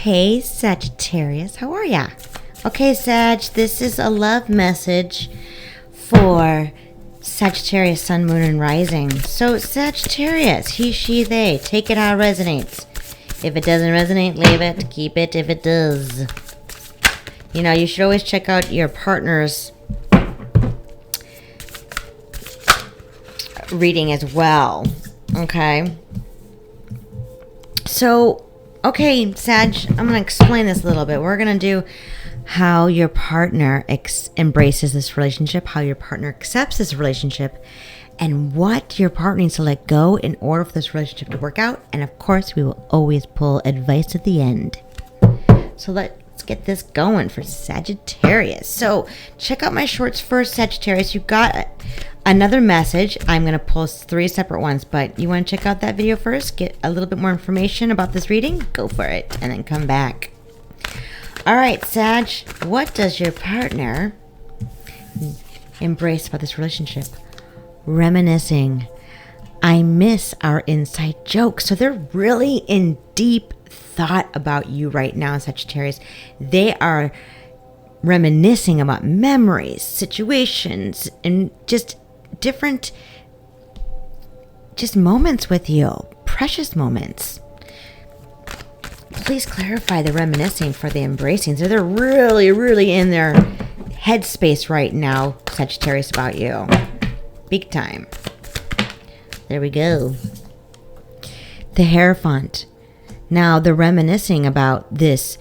Hey, Sagittarius, how are ya? Okay, Sag, this is a love message for Sagittarius, Sun, Moon, and Rising. So, Sagittarius, he, she, they, take it how it resonates. If it doesn't resonate, leave it. Keep it if it does. You know, you should always check out your partner's reading as well. Okay? So, okay, Sag, I'm going to explain this a little bit. We're going to do how your partner embraces this relationship, how your partner accepts this relationship, and what your partner needs to let go in order for this relationship to work out. And of course, we will always pull advice at the end. So let's get this going for Sagittarius. So check out my shorts first, Sagittarius. You got another message. I'm going to pull 3 separate ones, but you want to check out that video first, get a little bit more information about this reading, go for it, and then come back. All right, Sag, what does your partner embrace about this relationship? Reminiscing. I miss our inside jokes. So they're really in deep thought about you right now, Sagittarius. They are reminiscing about memories, situations, and just different moments with you. Precious moments. Please clarify the reminiscing for the embracing. So they're really, really in their headspace right now, Sagittarius, about you. Big time. There we go. The Hierophant. Now, they're reminiscing about this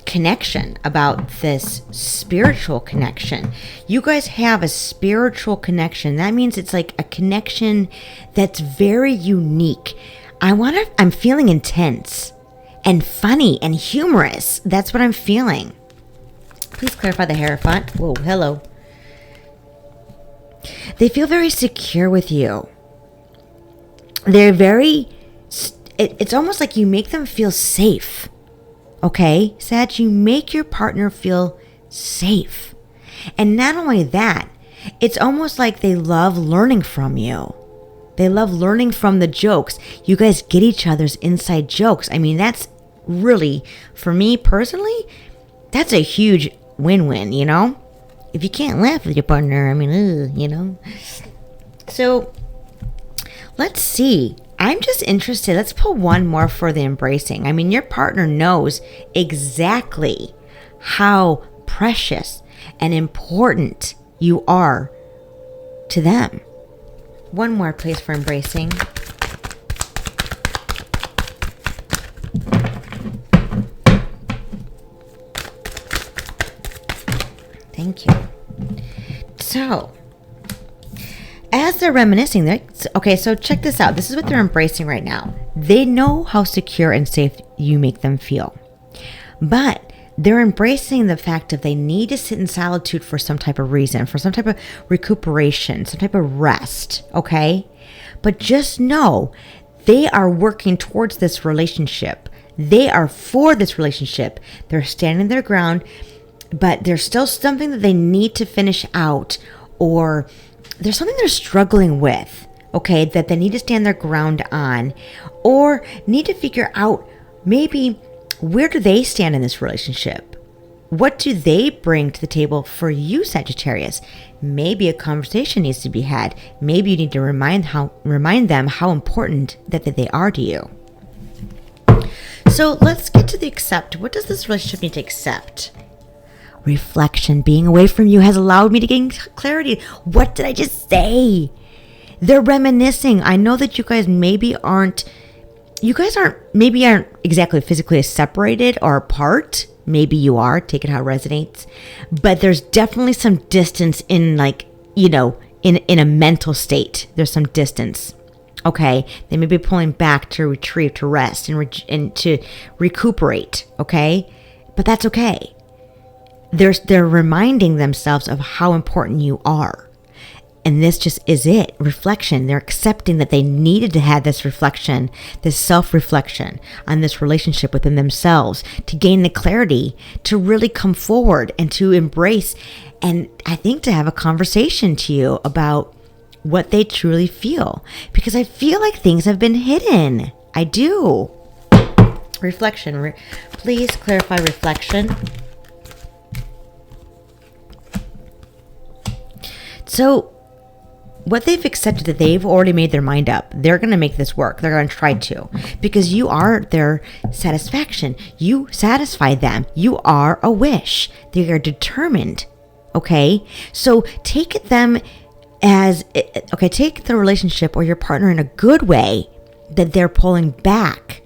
connection, about this spiritual connection. You guys have a spiritual connection. That means it's like a connection that's very unique. I'm feeling intense and funny and humorous. That's what I'm feeling. Please clarify the Hierophant. Whoa, hello. They feel very secure with you. They're it's almost like you make them feel safe. Okay, Sag, you make your partner feel safe. And not only that, it's almost like they love learning from you. They love learning from the jokes. You guys get each other's inside jokes. I mean, that's really, for me personally, that's a huge win-win, you know? If you can't laugh with your partner, I mean, you know? So, let's see. I'm just interested. Let's pull one more for the embracing. I mean, your partner knows exactly how precious and important you are to them. One more, please, for embracing. Thank you. So, as they're reminiscing, okay, so check this out. This is what they're embracing right now. They know how secure and safe you make them feel. But they're embracing the fact that they need to sit in solitude for some type of reason, for some type of recuperation, some type of rest, okay? But just know they are working towards this relationship. They are for this relationship. They're standing their ground, but there's still something that they need to finish out, or there's something they're struggling with, okay, that they need to stand their ground on, or need to figure out maybe where do they stand in this relationship? What do they bring to the table for you, Sagittarius? Maybe a conversation needs to be had. Maybe you need to remind them how important that they are to you. So let's get to the accept. What does this relationship need to accept? Reflection. Being away from you has allowed me to gain clarity. What did I just say? They're reminiscing. I know that you guys aren't exactly physically separated or apart. Maybe you are. Take it how it resonates. But there's definitely some distance in, like, you know, in a mental state. There's some distance. Okay, they may be pulling back to retrieve, to rest, and to recuperate. Okay, but that's okay. They're reminding themselves of how important you are. And this just is it. Reflection. They're accepting that they needed to have this reflection, this self-reflection on this relationship within themselves to gain the clarity to really come forward and to embrace, and I think to have a conversation to you about what they truly feel. Because I feel like things have been hidden. I do. Reflection. Please clarify reflection. So what they've accepted, that they've already made their mind up. They're going to make this work. They're going to try to, because you are their satisfaction. You satisfy them. You are a wish. They are determined. Okay. So take them as, okay, take the relationship or your partner in a good way, that they're pulling back.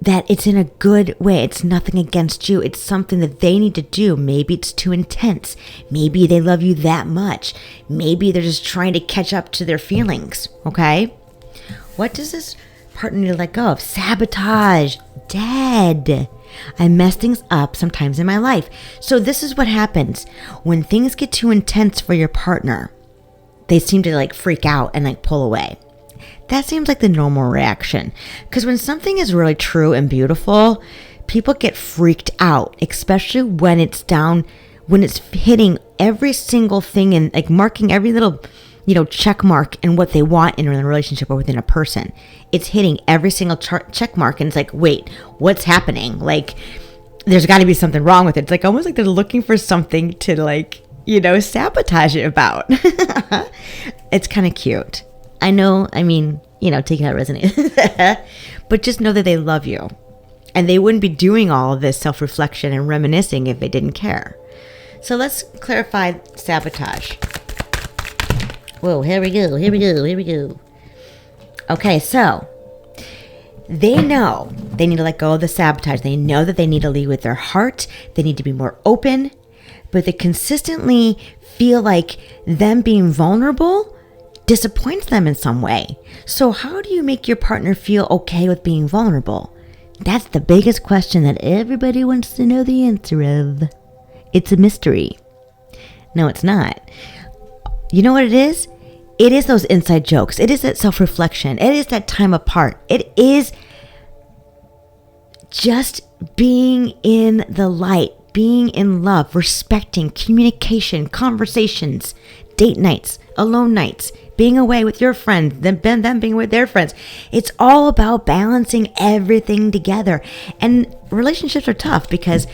That it's in a good way. It's nothing against you. It's something that they need to do. Maybe it's too intense. Maybe they love you that much. Maybe they're just trying to catch up to their feelings. Okay? What does this partner need to let go of? Sabotage. Dead. I mess things up sometimes in my life. So this is what happens. When things get too intense for your partner, they seem to like freak out and like pull away. That seems like the normal reaction. Because when something is really true and beautiful, people get freaked out, especially when it's down, when it's hitting every single thing and like marking every little, check mark in what they want in a relationship or within a person. It's hitting every single check mark, and it's like, wait, what's happening? Like, there's got to be something wrong with it. It's like almost like they're looking for something to like, sabotage it about. It's kind of cute. I know, taking that resonate. But just know that they love you. And they wouldn't be doing all of this self-reflection and reminiscing if they didn't care. So let's clarify sabotage. Whoa, here we go. Okay, so they know they need to let go of the sabotage. They know that they need to lead with their heart. They need to be more open. But they consistently feel like them being vulnerable disappoints them in some way. So how do you make your partner feel okay with being vulnerable? That's the biggest question that everybody wants to know the answer of. It's a mystery. No, it's not. You know what it is? It is those inside jokes. It is that self-reflection. It is that time apart. It is just being in the light, being in love, respecting, communication, conversations, date nights, alone nights, being away with your friends, them being with their friends. It's all about balancing everything together. And relationships are tough because,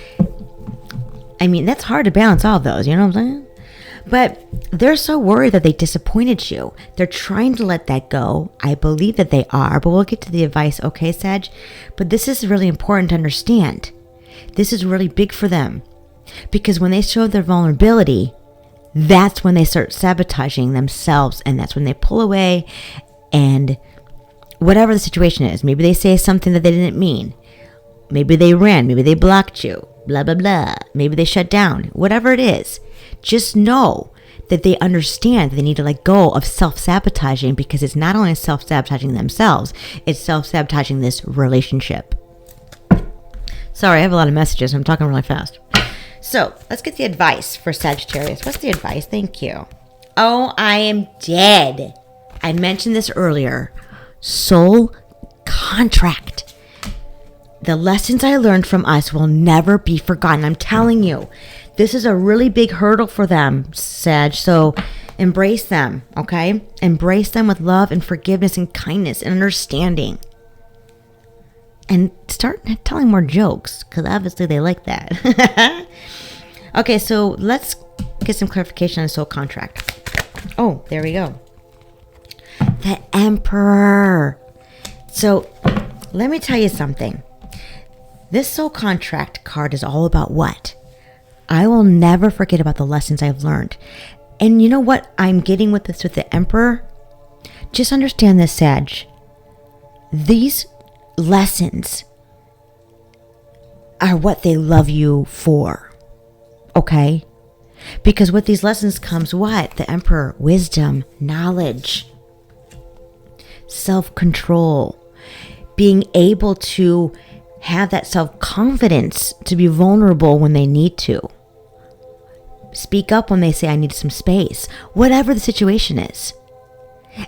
that's hard to balance all those, you know what I'm saying? But they're so worried that they disappointed you. They're trying to let that go. I believe that they are, but we'll get to the advice, okay, Sag? But this is really important to understand. This is really big for them because when they show their vulnerability, that's when they start sabotaging themselves, and that's when they pull away. And whatever the situation is, maybe they say something that they didn't mean. Maybe they ran. Maybe they blocked you. Blah, blah, blah. Maybe they shut down. Whatever it is, just know that they understand that they need to let go of self-sabotaging, because it's not only self-sabotaging themselves, it's self-sabotaging this relationship. Sorry, I have a lot of messages. I'm talking really fast. So let's get the advice for Sagittarius. What's the advice? Thank you. Oh, I am dead. I mentioned this earlier. Soul contract. The lessons I learned from us will never be forgotten. I'm telling you, this is a really big hurdle for them, Sag. So embrace them, okay? Embrace them with love and forgiveness and kindness and understanding. And start telling more jokes, because obviously they like that. Okay, so let's get some clarification on the soul contract. Oh, there we go. The Emperor. So let me tell you something. This soul contract card is all about what? I will never forget about the lessons I've learned. And you know what I'm getting with this with the Emperor? Just understand this, Sag. These lessons are what they love you for. Okay? Because with these lessons comes what? The Emperor, wisdom, knowledge, self-control, being able to have that self-confidence to be vulnerable when they need to. Speak up when they say, I need some space. Whatever the situation is.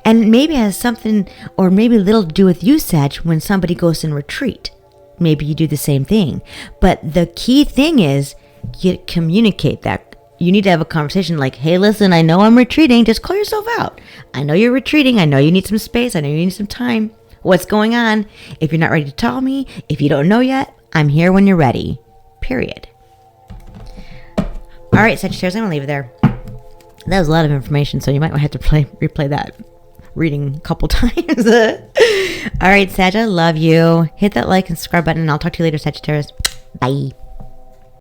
And maybe it has something or maybe little to do with you, Sag, when somebody goes in retreat. Maybe you do the same thing. But the key thing is you communicate that. You need to have a conversation like, hey, listen, I know I'm retreating. Just call yourself out. I know you're retreating. I know you need some space. I know you need some time. what's going on. If you're not ready to tell me, if you don't know yet, I'm here when you're ready. Period. All right, Sagittarius, I'm going to leave it there. That was a lot of information, so you might have to replay that reading a couple times. All right, Sag, I love you. Hit that like and subscribe button, and I'll talk to you later, Sagittarius. Bye.